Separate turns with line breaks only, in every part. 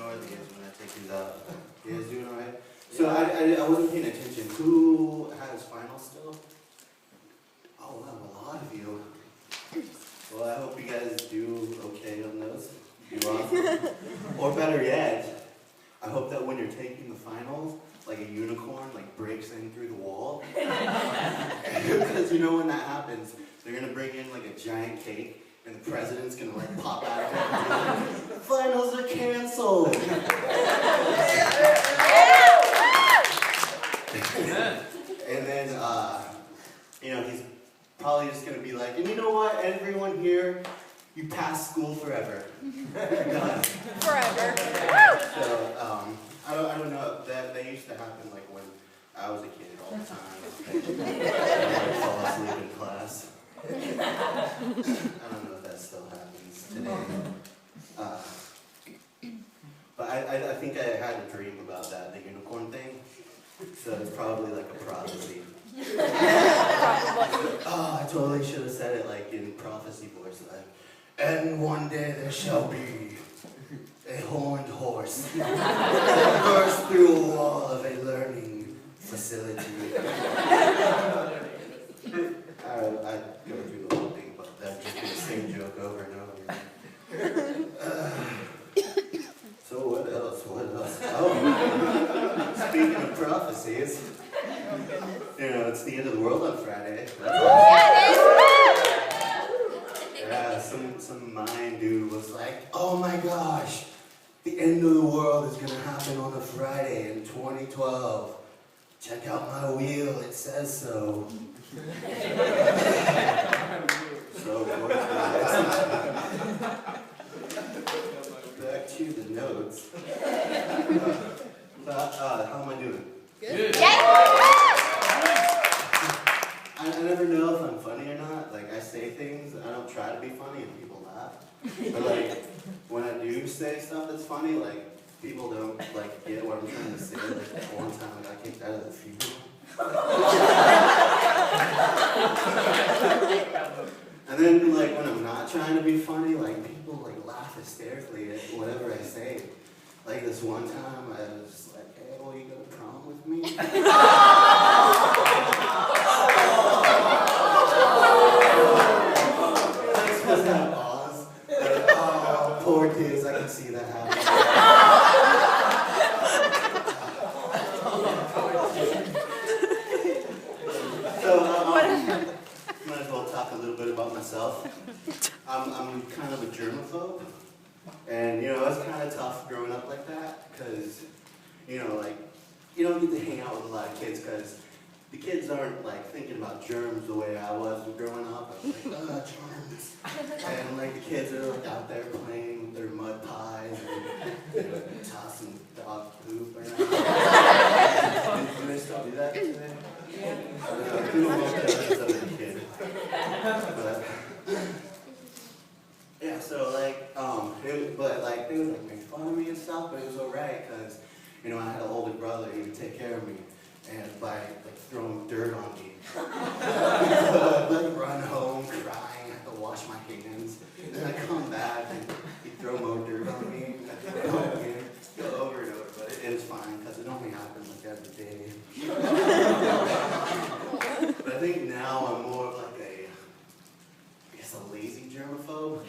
are the kids when I take these out? You guys doing alright? So I wasn't paying attention. Who has finals still? Oh wow, a lot of you. Well, I hope you guys do okay on those. Do awesome. Or better yet, I hope that when you're taking the finals, like a unicorn breaks in through the wall. Because you know when that happens, they're gonna bring in like a giant cake, and the president's gonna pop out of it. The finals are canceled. And then he's probably just gonna be like, and you know what, everyone here, you pass school forever. You're done.
Forever.
So I don't know. That used to happen when I was a kid all the time. I fall asleep in class. I don't know if that still happens today. But I think I had a dream about that, the unicorn thing. So it's probably like a prophecy. Oh, I totally should have said it in prophecy voice, and one day there shall be a horned horse that burst through a wall of a learning facility. I'd go through the whole thing, but that'd just be the same joke over and over again. So what else? Oh, speaking of prophecies, it's the end of the world on Friday. Yeah, some Mayan dude was like, oh my gosh, the end of the world is going to happen on a Friday in 2012. Check out my wheel, it says so. So, back to the notes. How am I doing?
Good.
I never know if I'm funny or not. I say things, I don't try to be funny and people laugh. But when I do say stuff that's funny, people don't get what I'm trying to say. One time I got kicked out of the funeral. And then when I'm not trying to be funny, people laugh hysterically at whatever I say. This one time I was just like, hey, will you go to prom with me? That pause. Oh, poor kids, I can see that happening. So, might as well talk a little bit about myself. I'm kind of a germaphobe. And, it's kind of tough growing up like that, because, you don't get to hang out with a lot of kids, because the kids aren't thinking about germs the way I was growing up. I was germs. And the kids are out there playing with their mud pies and tossing dog poop around. Do they still do that today? Yeah. I don't know if I was a kid. But yeah, so they would make fun of me and stuff, but it was alright because I had an older brother. He would take care of me. And by throwing dirt on me. So I'd run home crying, I have to wash my hands. And then I'd come back and he'd throw more dirt on me. And I'd go again, go over and over. But it was fine because it only happened every day. But I think now I'm more of a lazy germaphobe.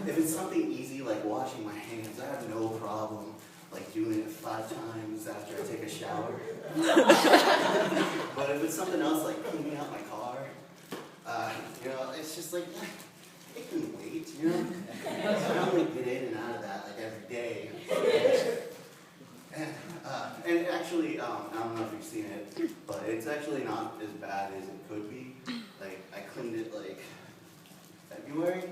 If it's something easy washing my hands, I have no problem doing it 5 times after I take a shower. But if it's something else cleaning out my car, it's just it can wait, I don't get in and out of that every day. And actually, I don't know if you've seen it, but it's actually not as bad as it could be. I cleaned it February.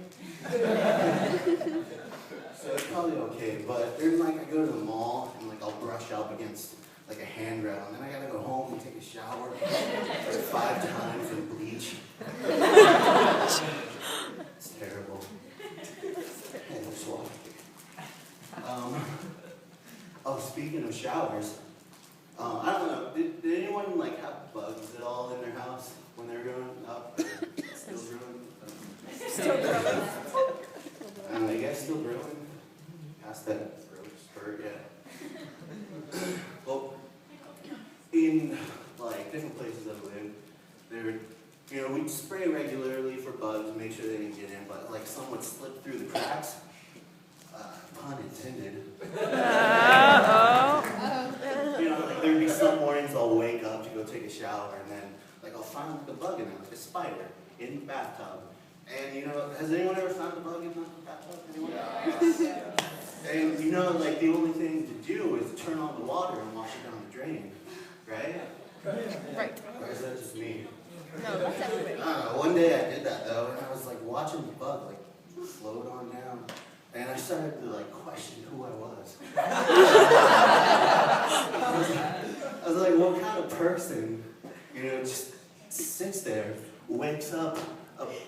So it's probably okay, but there's I go to the mall and I'll brush up against a handrail, and then I gotta go home and take a shower 5 times with bleach. It's terrible. Hey, let's walk. Speaking of showers, I don't know, did anyone have bugs at all in their house when they were growing up? Still growing?
Still growing.
You guys still growing? Past that gross You know, we'd spray regularly for bugs, make sure they didn't get in, but like some would slip through the cracks. Pun intended. You know, like there'd be some mornings I'll wake up to go take a shower, and then like I'll find like a bug in there, like a spider in the bathtub. And you know, has anyone ever found a bug in the bathtub? Anyone? And you know, like the only thing to do is turn on the water and wash it down the drain, right?
Right.
Or is that just me?
No, that's everybody.
I don't know. One day I did that though, and I was like watching the bug like float on down, and I started to like question who I was. I was like, what kind of person, you know, just sits there, wakes up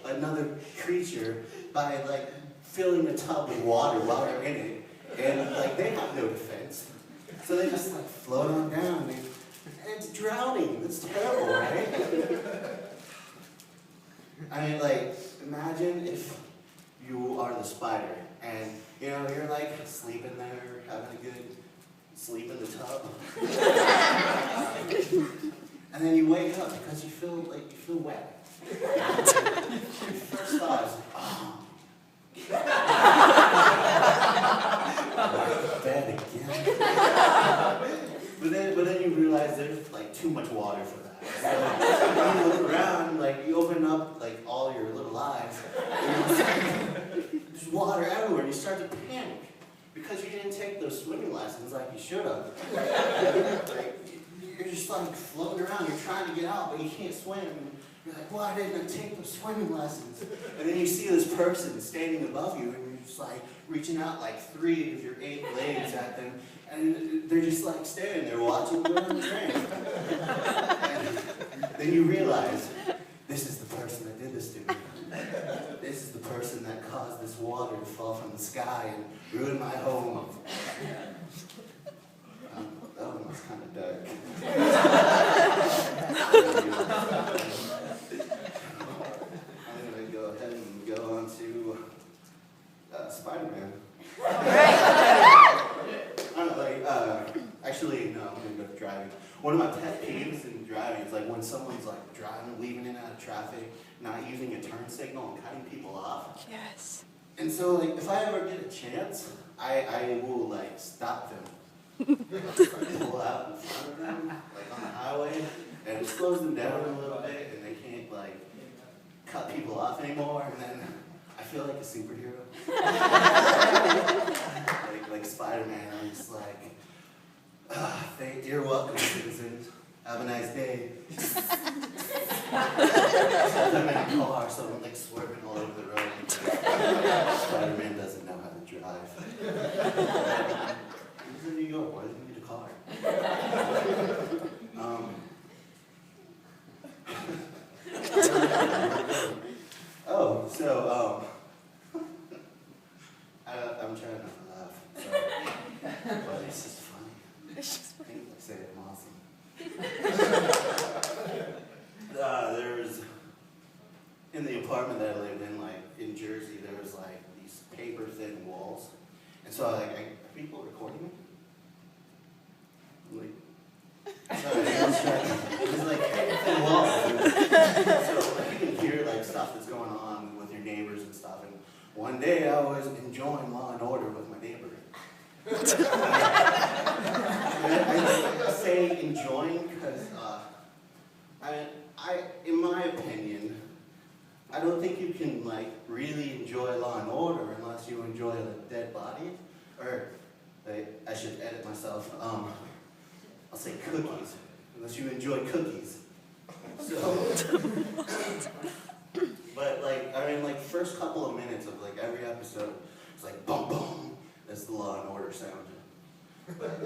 another creature by like filling a tub with water while they're in it, and like they have no defense, so they just like float on down. And it's drowning. That's terrible, right? I mean, like, imagine if you are the spider, and you know you're like sleeping there, having a good sleep in the tub, and then you wake up because you feel wet. Your first thought is, oh, bed again. But then you realize there's like too much water for that. So when you look around, like you open up like all your little eyes, and there's water everywhere, and you start to panic because you didn't take those swimming lessons like you should have. Like, you're just like floating around, you're trying to get out, but you can't swim. You're like, why didn't I take those swimming lessons? And then you see this person standing above you, and you're just like reaching out like 3 of your 8 legs at them, and they're just like standing there watching you on the train. And then you realize, this is the person that did this to me. This is the person that caused this water to fall from the sky and ruin my home. That one was kind of dark. I'm going to go ahead and go on to Spider-Man. Actually, no, I'm going to go to driving. One of my pet peeves in driving is like when someone's like driving, leaving in and out of traffic, not using a turn signal and cutting people off.
Yes.
And so like if I ever get a chance, I will like stop them. Pull out in front of them, like on the highway, and it slows them down a little bit, and they can't like cut people off anymore, and then I feel like a superhero. like Spider-Man, I'm just like, you're welcome, citizens. Have a nice day. I'm in a car, so I'm like swerving all over the road. Spider-Man doesn't know how to drive. He's in New York, why does he need a car? I'm trying not to laugh. But it's just funny.
It's just funny.
I say I'm awesome. There was, in the apartment that I lived in, like in Jersey, there was like these paper thin walls. And so are people recording me? I'm like, sorry, there's like paper thin walls. So like, you can hear like stuff that's going on with your neighbors and stuff. And one day I was enjoying Law and Order with my neighbor. I say enjoying because, in my opinion, I don't think you can like really enjoy Law and Order unless you enjoy a dead body. Or, I should edit myself. I'll say cookies, unless you enjoy cookies. So, but like, I mean, like first couple of minutes of like every episode, it's like boom, boom. That's the Law and Order sound. But,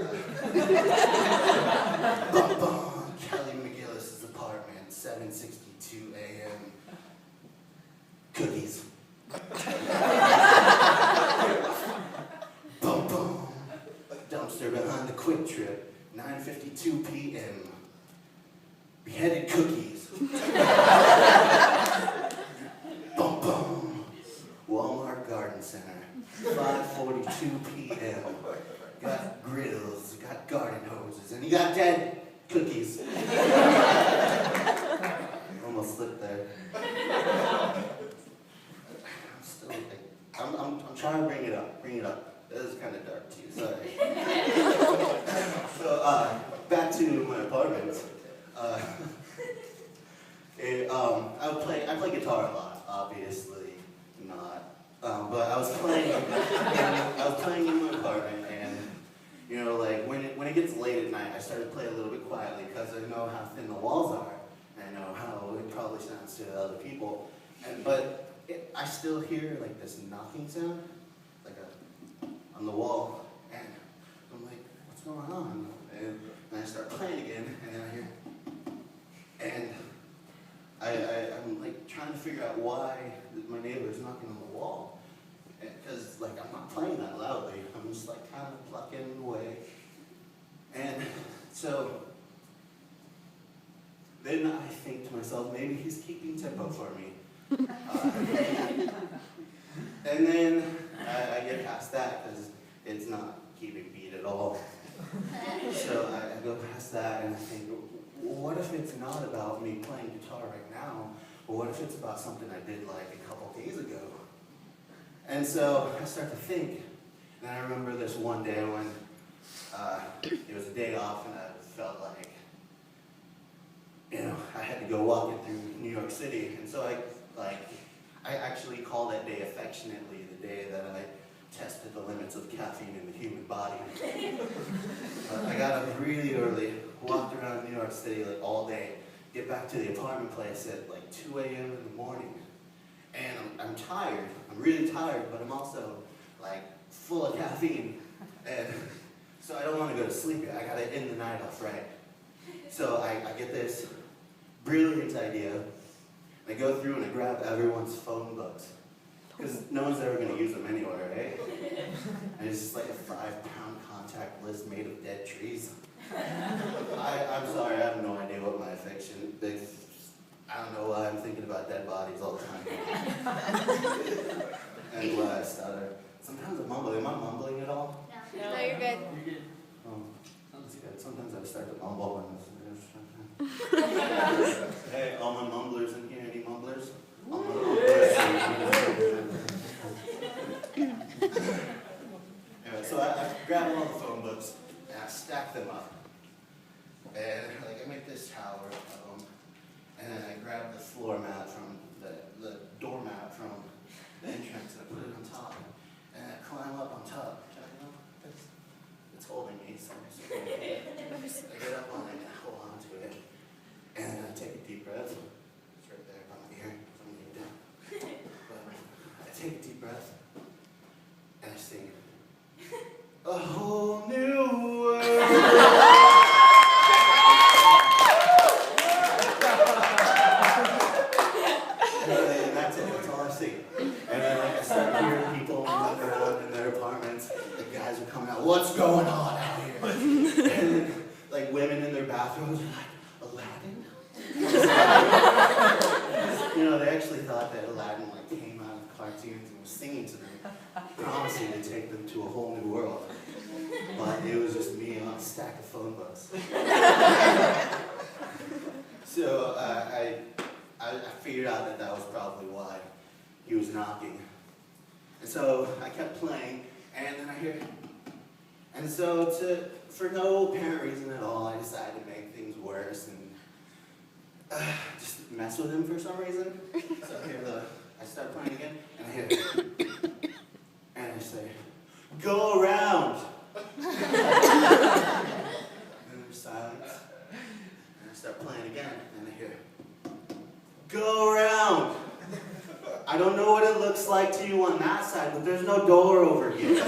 boom, boom. Kelly McGillis's apartment, 7:62 a.m. Cookies. Boom, boom. Dumpster behind the Quick Trip, 9:52 p.m. Beheaded cookies. Boom, boom. Walmart Garden Center, 5:42 p.m. Got grills, got garden hoses, and you got dead cookies. Almost slipped there. try to bring it up. Bring it up. That was kind of dark too. Sorry. So back to my apartment. I play guitar a lot. Obviously not. But I was playing in my apartment, and you know, like when it gets late at night, I started to play a little bit quietly because I know how thin the walls are. I know how it probably sounds to other people, but I still hear like this knocking sound, like on the wall, and I'm like, what's going on? And I start playing again, and then I hear, and I'm like trying to figure out why my neighbor is knocking on the wall, because like I'm not playing that loudly. I'm just like kind of plucking away, and so then I think to myself, maybe he's keeping tempo for me. And then I get past that because it's not keeping beat at all. So I go past that and I think, what if it's not about me playing guitar right now? Or what if it's about something I did like a couple days ago? And so I start to think, and I remember this one day when it was a day off and I felt like, you know, I had to go walking through New York City, and so I actually call that day affectionately the day that I tested the limits of caffeine in the human body. I got up really early, walked around New York City like all day, get back to the apartment place at like 2 a.m. in the morning, and I'm tired. I'm really tired, but I'm also like full of caffeine, and so I don't want to go to sleep yet. I got to end the night off right. So I get this brilliant idea. I go through and I grab everyone's phone books, because no one's ever going to use them anyway, right? And it's just like a 5-pound contact list made of dead trees. I'm sorry, I have no idea what my affection is. I don't know why I'm thinking about dead bodies all the time. And why I stutter. Sometimes I mumble. Am I mumbling at all?
No, you're good.
That's good. Sometimes I start to mumble when hey, all my mumblers in here, any mumblers? All my mumblers. Anyway, so I grab all the phone books and I stack them up. And like I make this tower of them. And then I grab the floor mat from the doormat from the entrance and I put it on top. And I climb up on top. It's holding me, so I get up on it and I hold on to it. And then I take a deep breath. It's right there by my ear. So I'm laying down. But I take a deep breath and I sing, a whole new world. And that's it. That's all I sing. And then like I start hearing people running around in their apartments. The guys are coming out. What's going on out here? And then like women in their bathrooms are like, Aladdin? You know, they actually thought that Aladdin like came out of cartoons and was singing to them, promising to take them to a whole new world. But it was just me on a stack of phone books. So I figured out that was probably why he was knocking. And so I kept playing, and then I hear, and so for no apparent reason at all, I decided to make things worse and just mess with him for some reason. So I hear I start playing again, and I hear, and I say, go around. And there's silence, and I start playing again, and I hear, go around. I don't know what it looks like to you on that side, but there's no door over here.